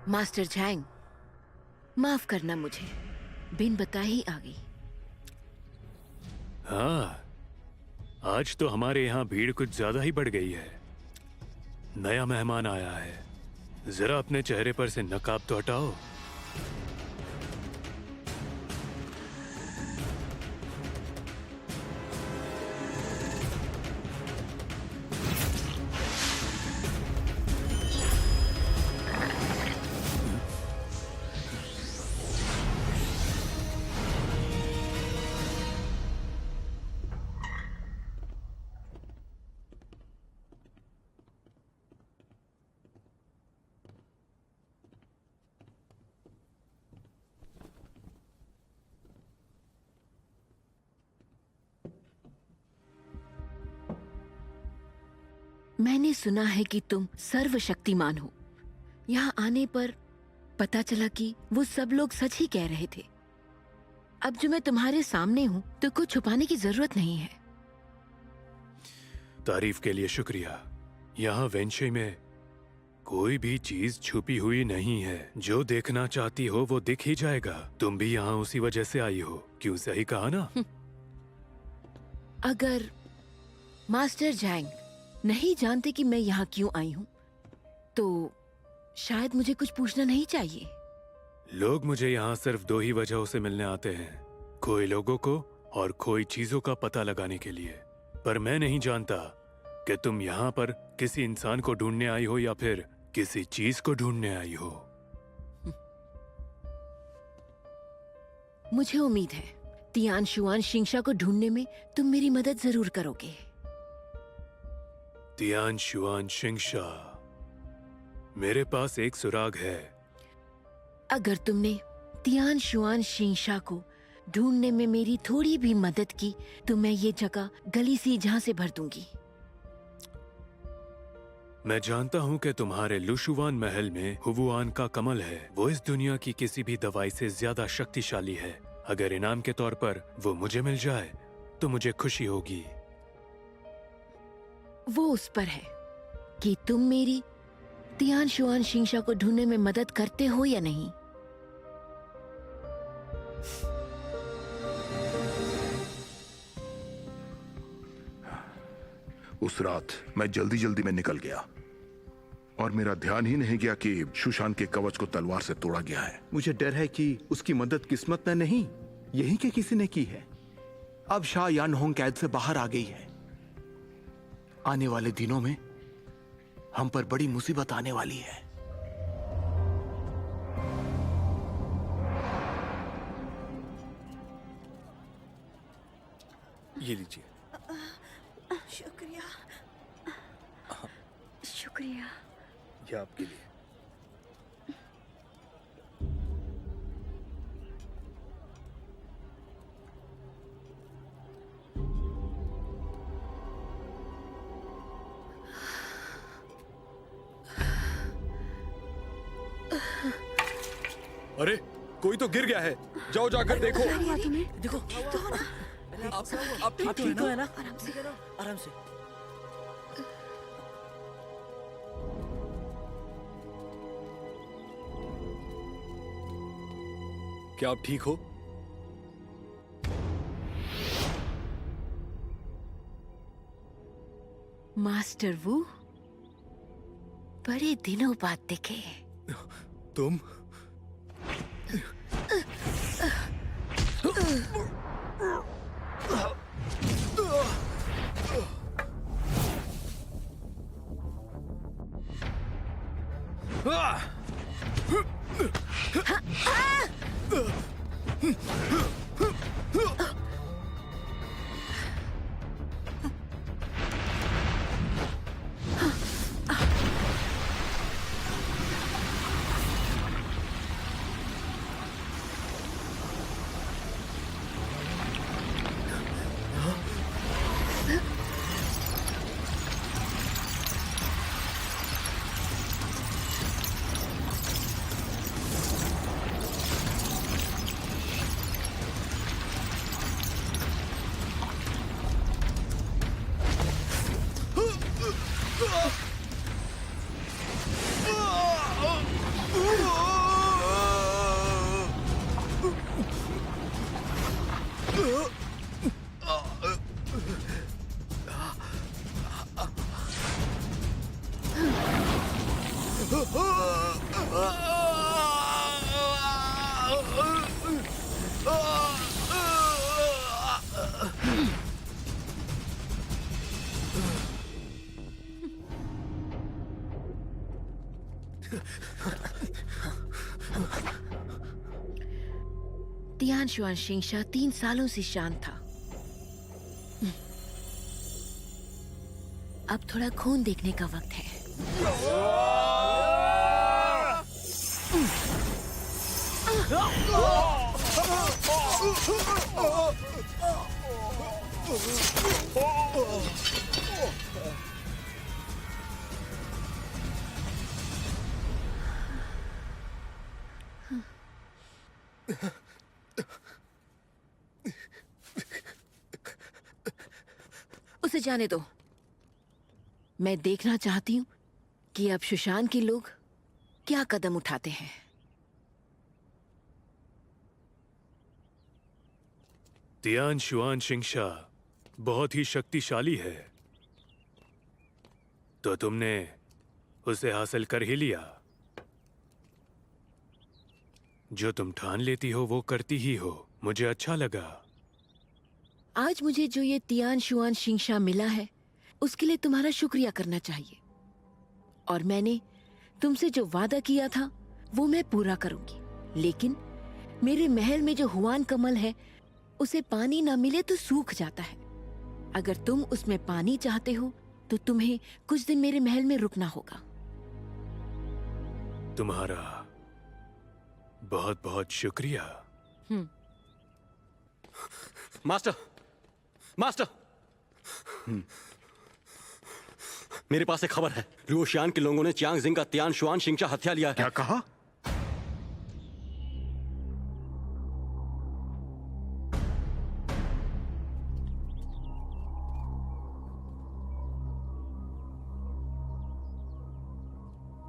Master Zhang, माफ करना मुझे, बिन बताए ही आ गई। हाँ, आज तो हमारे यहाँ भीड़ कुछ ज्यादा ही बढ़ गई है। नया मेहमान आया है, जरा अपने चेहरे पर से नकाब तो हटाओ। मैंने सुना है कि तुम सर्वशक्तिमान हो। यहाँ आने पर पता चला कि वो सब लोग सच ही कह रहे थे। अब जो मैं तुम्हारे सामने हूँ तो कुछ छुपाने की जरूरत नहीं है। तारीफ के लिए शुक्रिया। यहाँ वेंशे में कोई भी चीज छुपी हुई नहीं है। जो देखना चाहती हो वो दिख ही जाएगा। तुम भी यहाँ उसी वजह से आई हो, क्यों? सही कहा ना? अगर मास्टर झैंग नहीं जानते कि मैं यहाँ क्यों आई हूँ तो शायद मुझे कुछ पूछना नहीं चाहिए। लोग मुझे यहाँ सिर्फ दो ही वजहों से मिलने आते हैं, खोए लोगों को और खोई चीजों का पता लगाने के लिए। पर मैं नहीं जानता कि तुम यहाँ पर किसी इंसान को ढूंढने आई हो या फिर किसी चीज को ढूंढने आई हो। मुझे उम्मीद है तियान शुआन शिंगशा को ढूंढने में तुम मेरी मदद जरूर करोगे। तियान शुआन शिंगशा, मेरे पास एक सुराग है। अगर तुमने तियान शुआन शिंगशा को ढूंढने में मेरी थोड़ी भी मदद की तो मैं ये जगह गली सी जहां से भर दूंगी। मैं जानता हूँ कि तुम्हारे लुशुवान महल में हुवुआन का कमल है। वो इस दुनिया की किसी भी दवाई से ज्यादा शक्तिशाली है। अगर इनाम के तौर पर वो मुझे मिल जाए तो मुझे खुशी होगी। वो उस पर है कि तुम मेरी तियान शुआन शिंगशा को ढूंढने में मदद करते हो या नहीं। उस रात मैं जल्दी जल्दी में निकल गया और मेरा ध्यान ही नहीं गया कि सुशांत के कवच को तलवार से तोड़ा गया है। मुझे डर है कि उसकी मदद किस्मत में नहीं, यही के किसी ने की है। अब शाह यान होंग कैद से बाहर आ गई है। आने वाले दिनों में हम पर बड़ी मुसीबत आने वाली है। ये लीजिए। शुक्रिया। शुक्रिया। ये आपके लिए। अरे कोई तो गिर गया है, जाओ जाकर देखो। देखो तो ना, आप ठीक तो है ना? आराम से करो। आराम से। क्या आप ठीक हो? मास्टर वू, बड़े दिनों बाद दिखे। तुम? तियान शुआन शिंगशा 3 सालों से शांत था। अब थोड़ा खून देखने का वक्त है। उसे जाने दो। मैं देखना चाहती हूँ कि अब सुशांत के लोग क्या कदम उठाते हैं। तियान शुआन शिंगशा बहुत ही शक्तिशाली है, तो तुमने उसे हासिल कर ही लिया। जो तुम ठान लेती हो वो करती ही हो। मुझे अच्छा लगा। आज मुझे जो ये तियान शुआन शिंगशा मिला है उसके लिए तुम्हारा शुक्रिया करना चाहिए, और मैंने तुमसे जो वादा किया था वो मैं पूरा करूंगी। लेकिन मेरे महल में जो हुआन कमल है उसे पानी ना मिले तो सूख जाता है। अगर तुम उसमें पानी चाहते हो तो तुम्हें कुछ दिन मेरे महल में रुकना होगा। तुम्हारा बहुत बहुत शुक्रिया। मास्टर, मास्टर, मेरे पास एक खबर है। लुओशियान के लोगों ने चियांग जिंग का तियान शुआन शिंगशा हत्या लिया है। क्या कहा?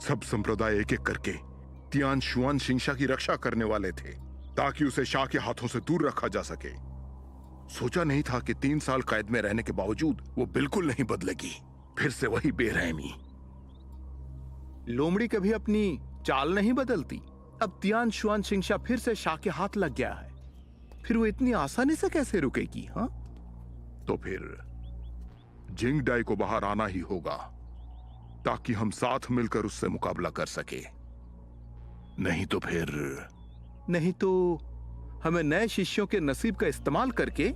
सब संप्रदाय एक एक करके तियान शुआन शिंगशा की रक्षा करने वाले थे ताकि उसे शाह के हाथों से दूर रखा जा सके। सोचा नहीं था कि 3 साल कैद में रहने के बावजूद वो बिल्कुल नहीं बदलेगी। फिर से वही बेरहमी। लोमड़ी कभी अपनी चाल नहीं बदलती। अब तियान शुआन शिंगशा फिर से शाह के हाथ लग गया है, फिर वो इतनी आसानी से कैसे रुकेगी? हाँ, तो फिर जिंग डाई को बाहर आना ही होगा ताकि हम साथ मिलकर उससे मुकाबला कर सके। नहीं तो हमें नए शिष्यों के नसीब का इस्तेमाल करके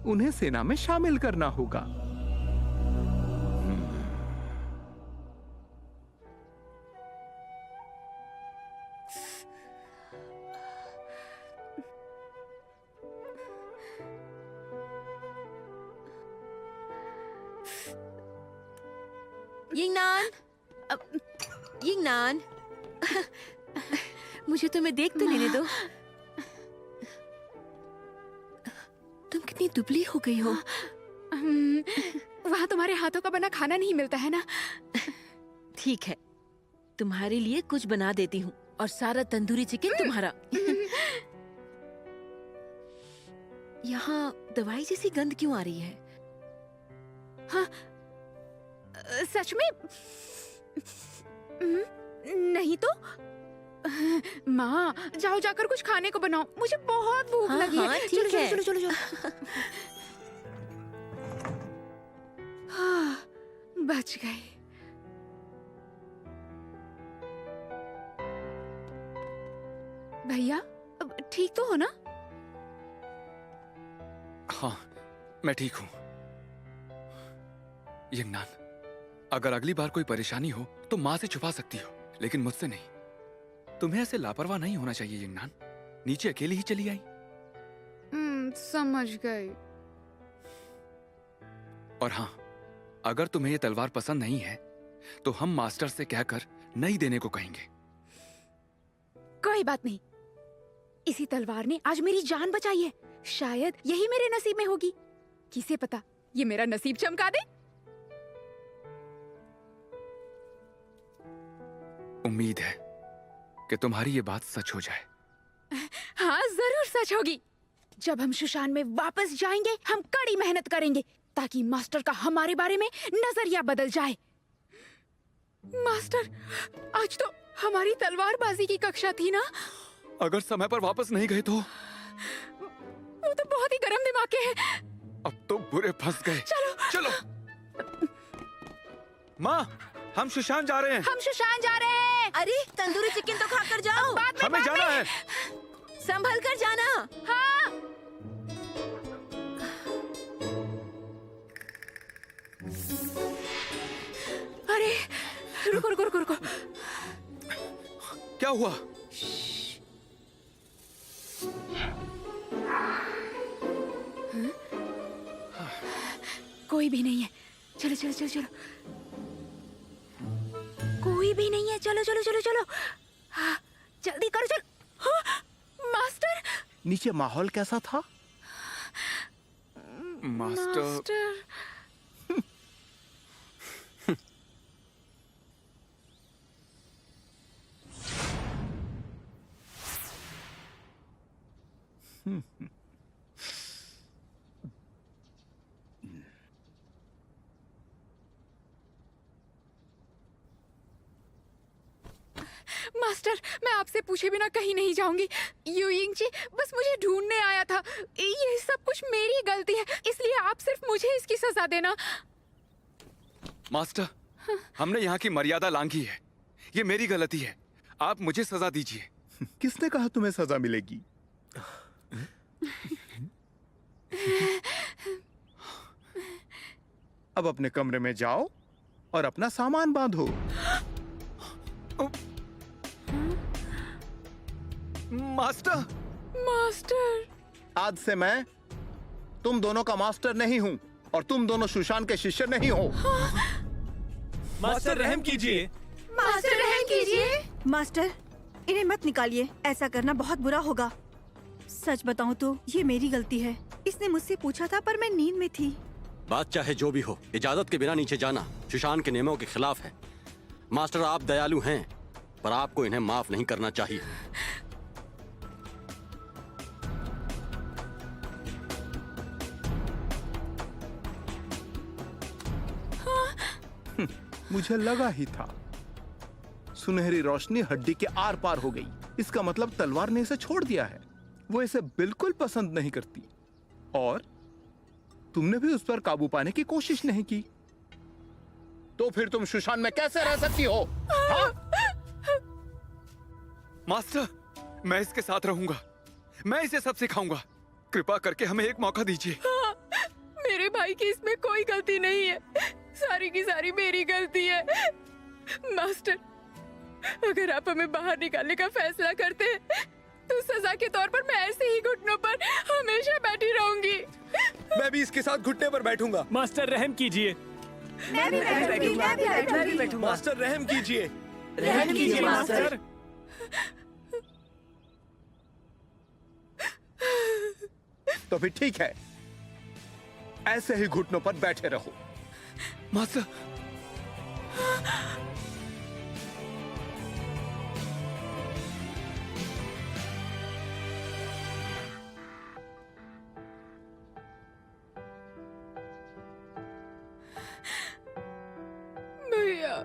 उन्हें सेना में शामिल करना होगा। यिंगनान, यिंगनान, मुझे तुम्हें देख तो लेने दो। तुम कितनी दुबली हो गई हो। वहाँ तुम्हारे हाथों का बना खाना नहीं मिलता है ना? ठीक है, तुम्हारे लिए कुछ बना देती हूँ, और सारा तंदूरी चिकन तुम्हारा। यहाँ दवाई जैसी गंध क्यों आ रही है? हाँ, सच में? नहीं तो? माँ, जाओ जाकर कुछ खाने को बनाओ, मुझे बहुत भूख हाँ, लगी हाँ, है। ठीक है। चलो चलो चलो हाँ, बच गए। भैया, अब ठीक तो हो ना? हाँ, मैं ठीक हूँ। यिंगनान, अगर अगली बार कोई परेशानी हो तो माँ से छुपा सकती हो, लेकिन मुझसे नहीं। तुम्हें ऐसे लापरवाह नहीं होना चाहिए यिंगनान। नीचे अकेली ही चली आई। समझ गई। और हाँ, अगर तुम्हें ये तलवार पसंद नहीं है तो हम मास्टर से कहकर नई देने को कहेंगे। कोई बात नहीं, इसी तलवार ने आज मेरी जान बचाई है। शायद यही मेरे नसीब में होगी। किसे पता, ये मेरा नसीब चमका दे। उम्मीद है कि तुम्हारी ये बात सच हो जाए। हाँ, जरूर सच होगी। जब हम शुशान में वापस जाएंगे, हम कड़ी मेहनत करेंगे ताकि मास्टर का हमारे बारे में नजरिया बदल जाए। मास्टर, आज तो हमारी तलवारबाजी की कक्षा थी ना? अगर समय पर वापस नहीं गए तो वो तो बहुत ही गरम दिमाग के हैं। अब तो बुरे फंस गए। चलो चलो। माँ, हम सुशांत जा रहे हैं। हम सुशांत जा रहे हैं। अरे तंदूरी चिकन तो खाकर जाओ। बाद में, हमें बाद जाना में। है। संभल कर जाना। हाँ। अरे रुको रुको रुको रुको। क्या हुआ? कोई भी नहीं है। चलो चलो चलो चलो। कोई भी नहीं है। चलो चलो चलो चलो। हाँ, जल्दी करो चलो। हाँ, मास्टर। नीचे माहौल कैसा था? मास्टर। मास्टर, मैं आपसे पूछे बिना कहीं नहीं जाऊंगी। यूयिंग जी बस मुझे ढूंढने आया था। ये सब कुछ मेरी गलती है, इसलिए आप सिर्फ मुझे इसकी सजा देना। मास्टर, हमने यहाँ की मर्यादा लांघी है। ये मेरी गलती है। आप मुझे सजा दीजिए। किसने कहा तुम्हें सजा मिलेगी? अब अपने कमरे में जाओ और अपना सामान बांधो। मास्टर। मास्टर, आज से मैं तुम दोनों का मास्टर नहीं हूँ और तुम दोनों सुशांत के शिष्य नहीं हो। मास्टर रहम कीजिए। मास्टर रहम कीजिए। मास्टर, इन्हें मत निकालिए, ऐसा करना बहुत बुरा होगा। सच बताऊं तो ये मेरी गलती है। इसने मुझसे पूछा था पर मैं नींद में थी। बात चाहे जो भी हो, इजाजत के बिना नीचे जाना सुशांत के नियमों के खिलाफ है। मास्टर, आप दयालु हैं पर आपको इन्हें माफ नहीं करना चाहिए। मुझे लगा ही था। सुनहरी रोशनी हड्डी के आर पार हो गई। इसका मतलब तलवार ने इसे छोड़ दिया है। वो इसे बिल्कुल पसंद नहीं करती और तुमने भी उस पर काबू पाने की कोशिश नहीं की। तो फिर तुम सुशांत में कैसे रह सकती हो? हाँ? मास्टर, मैं इसके साथ रहूंगा। मैं इसे सब सिखाऊंगा। कृपा करके हमें एक मौका दीजिए। हाँ, मेरे भाई की इसमें कोई गलती नहीं है। सारी की सारी मेरी गलती है। मास्टर, अगर आप हमें बाहर निकालने का फैसला करते हैं तो सजा के तौर पर मैं ऐसे ही घुटनों पर हमेशा बैठी रहूंगी। मैं भी इसके साथ घुटने पर बैठूंगा। मास्टर रहम कीजिए। मैं भी बैठूंगी। मास्टर रहम कीजिए। रहम कीजिए मास्टर। तो फिर ठीक है, ऐसे ही घुटनों पर बैठे रहो। मास्टर। भैया,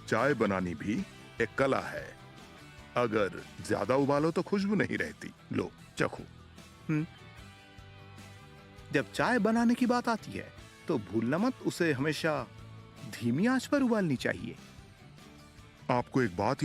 चाय बनानी भी एक कला है। अगर ज्यादा उबालो तो खुशबू नहीं रहती। लो चखो। जब चाय बनाने की बात आती है तो भूलना मत, उसे हमेशा धीमी आंच पर उबालनी चाहिए। आपको एक बात